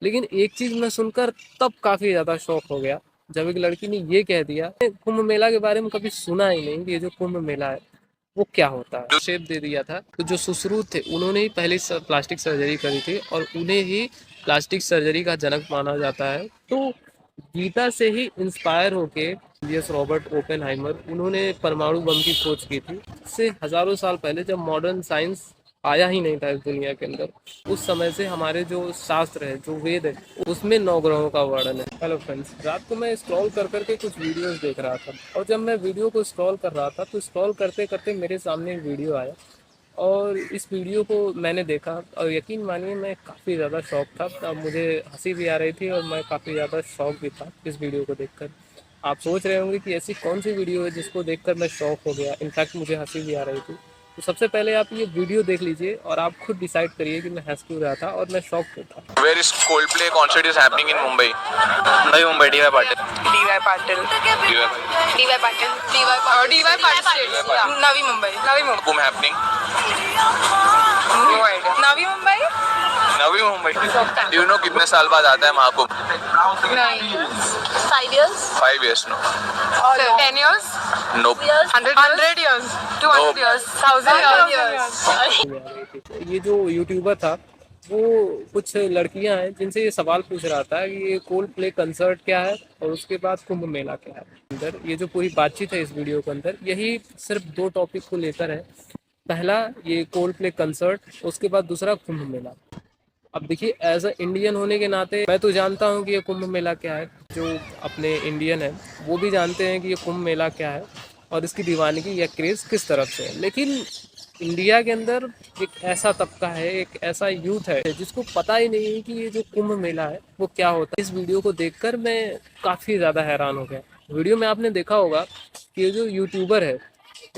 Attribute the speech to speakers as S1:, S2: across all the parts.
S1: लेकिन एक चीज मैं सुनकर तब काफी ज्यादा शौक हो गया जब एक लड़की ने ये कह दिया, कुंभ मेला के बारे में कभी सुना ही नहीं कि ये जो कुंभ मेला है वो क्या होता है। शेप दे दिया था। तो जो सुश्रुत थे उन्होंने ही पहली प्लास्टिक सर्जरी करी थी और उन्हें ही प्लास्टिक सर्जरी का जनक माना जाता है। तो गीता से ही इंस्पायर होके जीएस रॉबर्ट ओपेनहाइमर उन्होंने परमाणु बम की खोज की थी। इससे हजारों साल पहले जब मॉडर्न साइंस आया ही नहीं था इस दुनिया के अंदर, उस समय से हमारे जो शास्त्र है, जो वेद है, उसमें 9 ग्रहों का वर्णन है। हेलो फ्रेंड्स, रात को मैं स्क्रॉल कर करके कुछ वीडियोस देख रहा था और जब मैं वीडियो को स्क्रॉल कर रहा था तो स्क्रॉल करते करते मेरे सामने एक वीडियो आया और इस वीडियो को मैंने देखा और यकीन मानिए मैं काफ़ी ज़्यादा शौक था। अब मुझे हंसी भी आ रही थी और मैं काफ़ी ज़्यादा शौक भी था इस वीडियो को देखकर। आप सोच रहे होंगे कि ऐसी कौन सी वीडियो है जिसको देखकर मैं शौक हो गया, इनफैक्ट मुझे हंसी भी आ रही थी। तो सबसे पहले आप ये वीडियो देख लीजिए और आप खुद डिसाइड करिए कि मैं हंस क्यों रहा था और मैं शौक क्यों था।
S2: Where is Coldplay concert is happening in Mumbai? Navi Mumbai, DY Patil.
S3: DY Patil.
S2: DY Patil.
S3: DY Patil. Navi Mumbai. Navi Mumbai.
S2: Kumbh happening.
S3: No idea. Navi Mumbai?
S2: Navi Mumbai. Do you know कितने साल बाद आता है महाकुंभ?
S3: नहीं.
S4: 5 years?
S2: 5 years no.
S3: 10 years?
S2: Nope.
S3: 100 years? 200 years? 1000 years?
S1: ये जो YouTuber था वो कुछ लड़कियां हैं जिनसे ये सवाल पूछ रहा था कि ये कोल्ड प्ले कंसर्ट क्या है और उसके बाद कुंभ मेला क्या है। अंदर ये जो पूरी बातचीत है इस वीडियो के अंदर, यही सिर्फ 2 टॉपिक को लेकर है। पहला ये कोल्ड प्ले कंसर्ट, उसके बाद दूसरा कुंभ मेला। अब देखिए, एज अ इंडियन होने के नाते मैं तो जानता हूँ कि ये कुंभ मेला क्या है। जो अपने इंडियन है वो भी जानते हैं कि ये कुंभ मेला क्या है और इसकी दीवानगी या क्रेज़ किस तरफ से है। लेकिन इंडिया के अंदर एक ऐसा तबका है, एक ऐसा यूथ है जिसको पता ही नहीं है कि ये जो कुंभ मेला है वो क्या होता है। इस वीडियो को देखकर मैं काफ़ी ज़्यादा हैरान हो गया। वीडियो में आपने देखा होगा कि ये जो यूट्यूबर है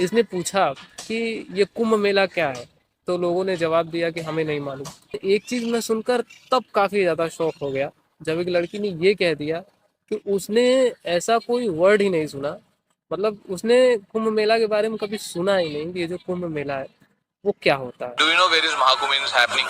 S1: इसने पूछा कि ये कुंभ मेला क्या है, तो लोगों ने जवाब दिया कि हमें नहीं मालूम। एक चीज़ मैं सुनकर तब काफ़ी ज़्यादा शौक हो गया जब एक लड़की ने ये कह दिया कि उसने ऐसा कोई वर्ड ही नहीं सुना, मतलब उसने कुंभ मेला के बारे में कभी सुना ही नहीं कि ये जो कुंभ मेला है वो क्या होता है।
S2: Do you know where is Mahakumbh is happening?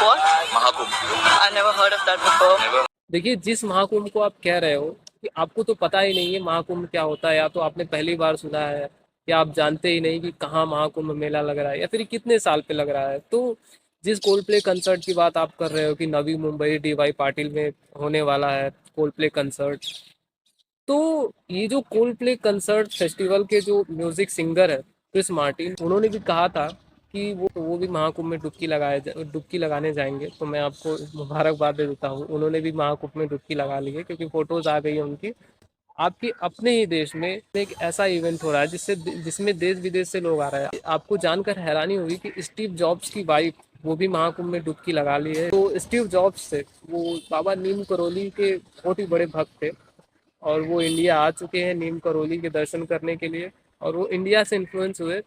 S4: What?
S2: Mahakumbh.
S4: I never heard of that before.
S2: Never.
S1: देखिए, जिस महाकुंभ को आप कह रहे हो कि आपको तो पता ही नहीं है महाकुंभ क्या होता है, या तो आपने पहली बार सुना है या आप जानते ही नहीं कि कहाँ महाकुंभ मेला लग रहा है या फिर कितने साल पे लग रहा है। तो जिस कोल्ड प्ले कंसर्ट की बात आप कर रहे हो कि नवी मुंबई डीवाई पाटिल में होने वाला है कोल्ड प्ले कंसर्ट, तो ये जो कोल्ड प्ले कंसर्ट फेस्टिवल के जो म्यूजिक सिंगर है क्रिस मार्टिन, उन्होंने भी कहा था कि वो भी महाकुंभ में डुबकी लगाने जाएंगे। तो मैं आपको मुबारकबाद दे देता हूँ, उन्होंने भी महाकुंभ में डुबकी लगा ली है क्योंकि फोटोज आ गई है उनकी। आपके अपने ही देश में एक ऐसा इवेंट हो रहा है जिसमें देश विदेश से लोग आ रहे हैं। आपको जानकर हैरानी हुई कि स्टीव जॉब्स की वाइफ वो भी महाकुंभ में डुबकी लगा ली है। तो स्टीव जॉब्स से वो बाबा नीम करोली के बहुत ही बड़े भक्त थे और वो इंडिया आ चुके हैं नीम करोली के दर्शन करने के लिए, और वो इंडिया से इन्फ्लुएंस हुए,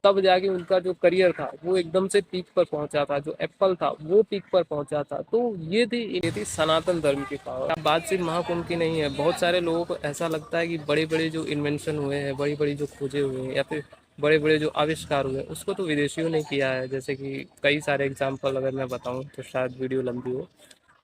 S1: तब जाके उनका जो करियर था वो एकदम से पीक पर पहुंचा था, जो एप्पल था वो पीक पर पहुंचा था। तो ये थी सनातन धर्म की पावर। अब बात सिर्फ महाकुंभ की नहीं है। बहुत सारे लोगों को ऐसा लगता है कि बड़े बड़े जो इन्वेंशन हुए हैं, बड़ी बड़ी जो खोजें हुए हैं या फिर बड़े बड़े जो आविष्कार हुए उसको तो विदेशियों ने किया है। जैसे कि कई सारे एग्जाम्पल अगर मैं बताऊँ तो शायद वीडियो लंबी हो,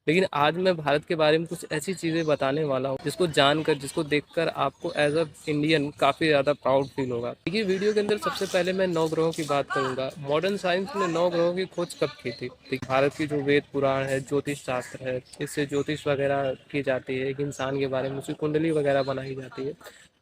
S1: लेकिन आज मैं भारत के बारे में कुछ ऐसी चीज़ें बताने वाला हूँ जिसको जानकर, जिसको देखकर आपको एज अ इंडियन काफ़ी ज़्यादा प्राउड फील होगा। देखिए, वीडियो के अंदर सबसे पहले मैं 9 ग्रहों की बात करूँगा। मॉडर्न साइंस ने 9 ग्रहों की खोज कब की थी? देखिए, भारत की जो वेद पुराण है, ज्योतिष शास्त्र है, इससे ज्योतिष वगैरह की जाती है। एक इंसान के बारे में उसकी कुंडली वगैरह बनाई जाती है।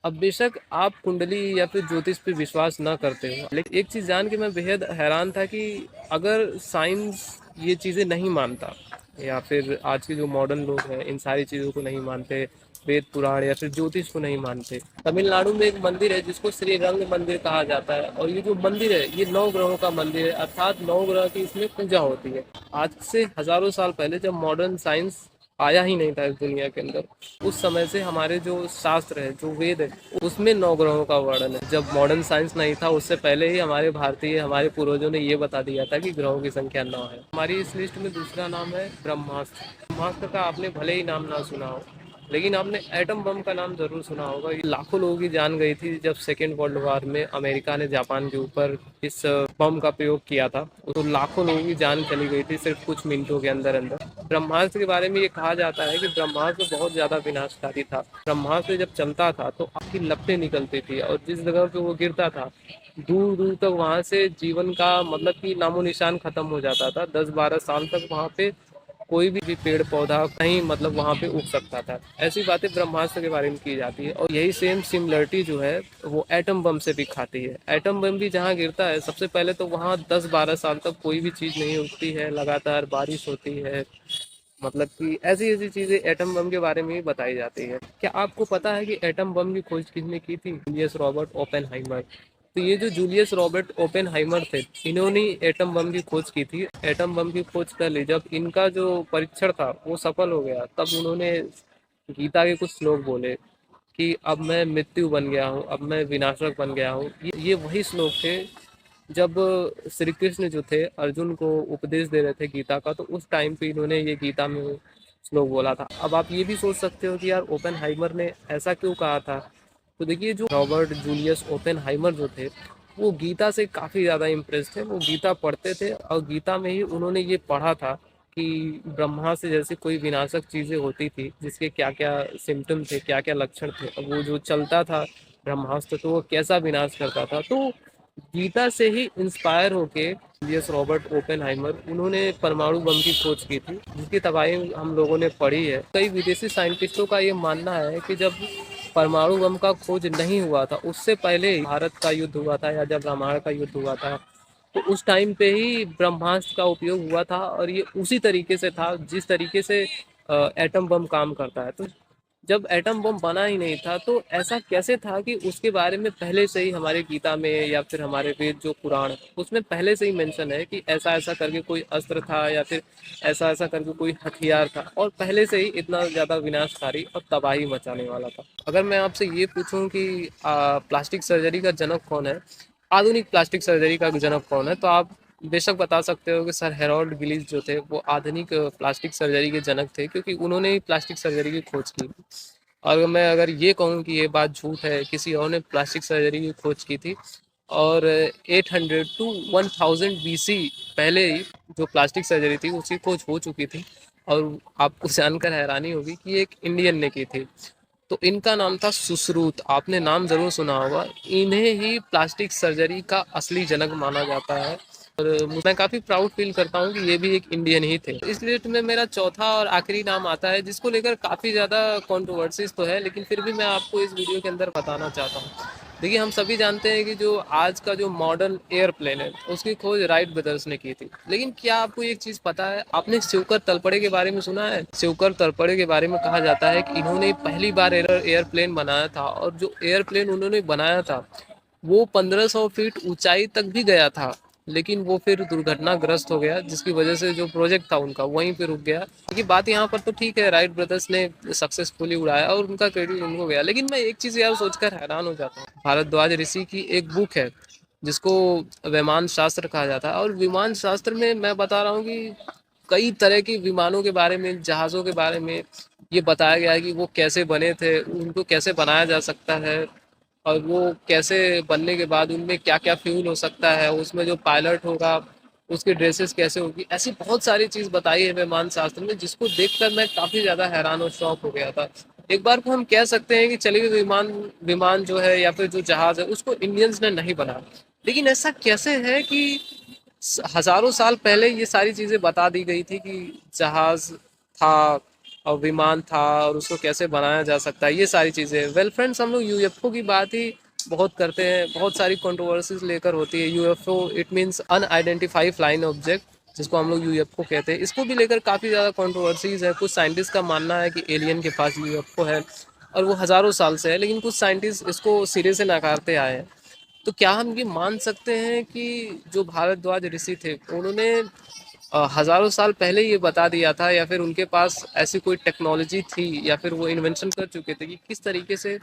S1: अब बेशक आप कुंडली या फिर ज्योतिष पे विश्वास ना करते हो, लेकिन एक चीज़ जान के मैं बेहद हैरान था कि अगर साइंस ये चीज़ें नहीं मानता या फिर आज के जो मॉडर्न लोग हैं इन सारी चीज़ों को नहीं मानते, वेद पुराण या फिर ज्योतिष को नहीं मानते। तमिलनाडु में एक मंदिर है जिसको श्री रंग मंदिर कहा जाता है और ये जो मंदिर है ये 9 ग्रहों का मंदिर है, अर्थात 9 ग्रह की इसमें पूजा होती है। आज से हजारों साल पहले जब मॉडर्न साइंस आया ही नहीं था इस दुनिया के अंदर, उस समय से हमारे जो शास्त्र है, जो वेद है, उसमें 9 ग्रहों का वर्णन है। जब मॉडर्न साइंस नहीं था उससे पहले ही हमारे पूर्वजों ने ये बता दिया था कि ग्रहों की संख्या 9 है। हमारी इस लिस्ट में दूसरा नाम है ब्रह्मास्त्र। ब्रह्मास्त्र का आपने भले ही नाम ना सुना हो, लेकिन आपने एटम बम का नाम जरूर सुना होगा। ये लाखों लोगों की जान गई थी जब सेकेंड वर्ल्ड वॉर में अमेरिका ने जापान के ऊपर इस बम का प्रयोग किया था। तो लाखों लोगों की जान चली गई थी सिर्फ कुछ मिनटों के अंदर अंदर। ब्रह्मास्त्र के बारे में ये कहा जाता है कि ब्रह्मास्त्र बहुत ज्यादा विनाशकारी था। ब्रह्मास्त्र जब चलता था तो आपकी लपटें निकलती थी और जिस जगह पे वो गिरता था दूर दूर तक वहां से जीवन का मतलब कि नामो निशान खत्म हो जाता था। 10-12 साल तक वहां पे कोई भी पेड़ पौधा कहीं मतलब वहां पे उग सकता था। ऐसी बातें ब्रह्मास्त्र के बारे में की जाती है और यही सेम सिमिलरिटी जो है वो एटम बम से भी खाती है। एटम बम भी जहाँ गिरता है सबसे पहले तो वहाँ 10-12 साल तक कोई भी चीज़ नहीं उगती है, लगातार बारिश होती है। मतलब कि ऐसी ऐसी चीजें एटम बम के बारे में भी बताई जाती है। क्या आपको पता है कि एटम बम की खोज किसने की थी? Julius Robert Oppenheimer. तो ये जो जूलियस रॉबर्ट ओपेनहाइमर थे इन्होंने एटम बम की खोज की थी। एटम बम की खोज कर ली जब इनका जो परीक्षण था वो सफल हो गया तब उन्होंने गीता के कुछ श्लोक बोले कि अब मैं मृत्यु बन गया हूँ, अब मैं विनाशक बन गया हूँ। ये वही श्लोक थे जब श्री कृष्ण जो थे अर्जुन को उपदेश दे रहे थे गीता का, तो उस टाइम पे इन्होंने ये गीता में श्लोक बोला था। अब आप ये भी सोच सकते हो कि यार ओपेनहाइमर ने ऐसा क्यों कहा था। तो देखिए जो रॉबर्ट जूलियस ओपेनहाइमर जो थे वो गीता से काफ़ी ज़्यादा इम्प्रेस थे। वो गीता पढ़ते थे और गीता में ही उन्होंने ये पढ़ा था कि ब्रह्मा से जैसे कोई विनाशक चीज़ें होती थी जिसके क्या क्या सिम्टम थे, क्या क्या लक्षण थे, और वो जो चलता था ब्रह्मास्त्र तो वो कैसा विनाश करता था। तो गीता से ही इंस्पायर होके जूलियस रॉबर्ट ओपेनहाइमर उन्होंने परमाणु बम की खोज की थी जिसकी तबाही हम लोगों ने पढ़ी है। कई विदेशी साइंटिस्टों का ये मानना है कि जब परमाणु बम का खोज नहीं हुआ था उससे पहले ही भारत का युद्ध हुआ था या जब रामायण का युद्ध हुआ था तो उस टाइम पे ही ब्रह्मास्त्र का उपयोग हुआ था और ये उसी तरीके से था जिस तरीके से एटम बम काम करता है। तो जब एटम बम बना ही नहीं था तो ऐसा कैसे था कि उसके बारे में पहले से ही हमारे गीता में या फिर हमारे वेद जो पुराण है उसमें पहले से ही मेंशन है कि ऐसा ऐसा करके कोई अस्त्र था या फिर ऐसा ऐसा करके कोई हथियार था और पहले से ही इतना ज़्यादा विनाशकारी और तबाही मचाने वाला था। अगर मैं आपसे ये पूछूं कि प्लास्टिक सर्जरी का जनक कौन है, आधुनिक प्लास्टिक सर्जरी का जनक कौन है, तो आप बेशक बता सकते हो कि सर हेरोल्ड गिलीस जो थे वो आधुनिक प्लास्टिक सर्जरी के जनक थे क्योंकि उन्होंने ही प्लास्टिक सर्जरी की खोज की। और मैं अगर ये कहूँ कि ये बात झूठ है, किसी और ने प्लास्टिक सर्जरी की खोज की थी और 800 टू 1000 BC पहले ही जो प्लास्टिक सर्जरी थी उसकी खोज हो चुकी थी। और आपको जानकर हैरानी होगी कि एक इंडियन ने की थी। तो इनका नाम था सुश्रुत, आपने नाम जरूर सुना होगा। इन्हें ही प्लास्टिक सर्जरी का असली जनक माना जाता है और मैं काफ़ी प्राउड फील करता हूँ कि ये भी एक इंडियन ही थे। इस लिस्ट में मेरा चौथा और आखिरी नाम आता है जिसको लेकर काफ़ी ज़्यादा कंट्रोवर्सीज तो है लेकिन फिर भी मैं आपको इस वीडियो के अंदर बताना चाहता हूँ। देखिए हम सभी जानते हैं कि जो आज का जो मॉडर्न एयरप्लेन है उसकी खोज राइट ब्रदर्स ने की थी। लेकिन क्या आपको एक चीज़ पता है, आपने शिवकर तलपड़े के बारे में सुना है? शिवकर तलपड़े के बारे में कहा जाता है कि इन्होंने पहली बार एयरप्लेन बनाया था और जो एयरप्लेन उन्होंने बनाया था वो 1500 फीट ऊंचाई तक भी गया था लेकिन वो फिर दुर्घटनाग्रस्त हो गया जिसकी वजह से जो प्रोजेक्ट था उनका वहीं पे रुक गया। क्योंकि बात यहाँ पर तो ठीक है राइट ब्रदर्स ने सक्सेसफुली उड़ाया और उनका क्रेडिट उनको गया, लेकिन मैं एक चीज़ यार सोचकर हैरान हो जाता हूँ। भारद्वाज ऋषि की एक बुक है जिसको विमान शास्त्र कहा जाता है और विमान शास्त्र में मैं बता रहा हूँ कि कई तरह के विमानों के बारे में, जहाज़ों के बारे में ये बताया गया है कि वो कैसे बने थे, उनको कैसे बनाया जा सकता है और वो कैसे बनने के बाद उनमें क्या क्या फ्यूल हो सकता है, उसमें जो पायलट होगा उसकी ड्रेसेस कैसे होगी। ऐसी बहुत सारी चीज़ बताई है विमान शास्त्र में जिसको देखकर मैं काफ़ी ज़्यादा हैरान और शौक हो गया था। एक बार को हम कह सकते हैं कि चलिए विमान विमान जो है या फिर जो जहाज़ है उसको इंडियंस ने नहीं बनाया, लेकिन ऐसा कैसे है कि हजारों साल पहले ये सारी चीज़ें बता दी गई थी कि जहाज़ था और विमान था और उसको कैसे बनाया जा सकता है, ये सारी चीज़ें। वेल फ्रेंड्स, हम लोग यूएफओ की बात ही बहुत करते हैं, बहुत सारी कंट्रोवर्सीज लेकर होती है। UFO it means unidentified flying object, जिसको हम लोग यूएफओ कहते हैं। इसको भी लेकर काफ़ी ज़्यादा कंट्रोवर्सीज है। कुछ साइंटिस्ट का मानना है कि एलियन के पास यूएफओ है और वो हज़ारों साल से है, लेकिन कुछ साइंटिस्ट इसको सिरे से नकारते आए हैं। तो क्या हम ये मान सकते हैं कि जो भारद्वाज ऋषि थे उन्होंने हजारों साल पहले ये बता दिया था या फिर उनके पास ऐसी कोई टेक्नोलॉजी थी या फिर वो इन्वेंशन कर चुके थे कि किस तरीके से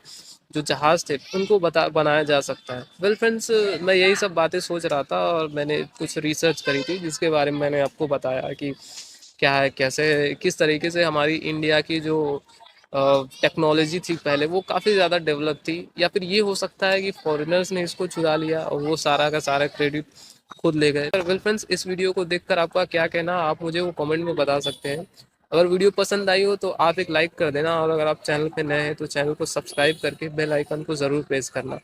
S1: जो जहाज थे उनको बनाया जा सकता है? वेल फ्रेंड्स, मैं यही सब बातें सोच रहा था और मैंने कुछ रिसर्च करी थी जिसके बारे में मैंने आपको बताया कि क्या है, कैसे किस तरीके से हमारी इंडिया की जो टेक्नोलॉजी थी पहले वो काफ़ी ज़्यादा डेवलप थी, या फिर ये हो सकता है कि फॉरेनर्स ने इसको चुरा लिया और वो सारा का सारा क्रेडिट खुद ले गए। वेल फ्रेंड्स, इस वीडियो को देखकर आपका क्या कहना, आप मुझे वो कमेंट में बता सकते हैं। अगर वीडियो पसंद आई हो तो आप एक लाइक कर देना, और अगर आप चैनल पे नए हैं तो चैनल को सब्सक्राइब करके बेल आइकन को ज़रूर प्रेस करना।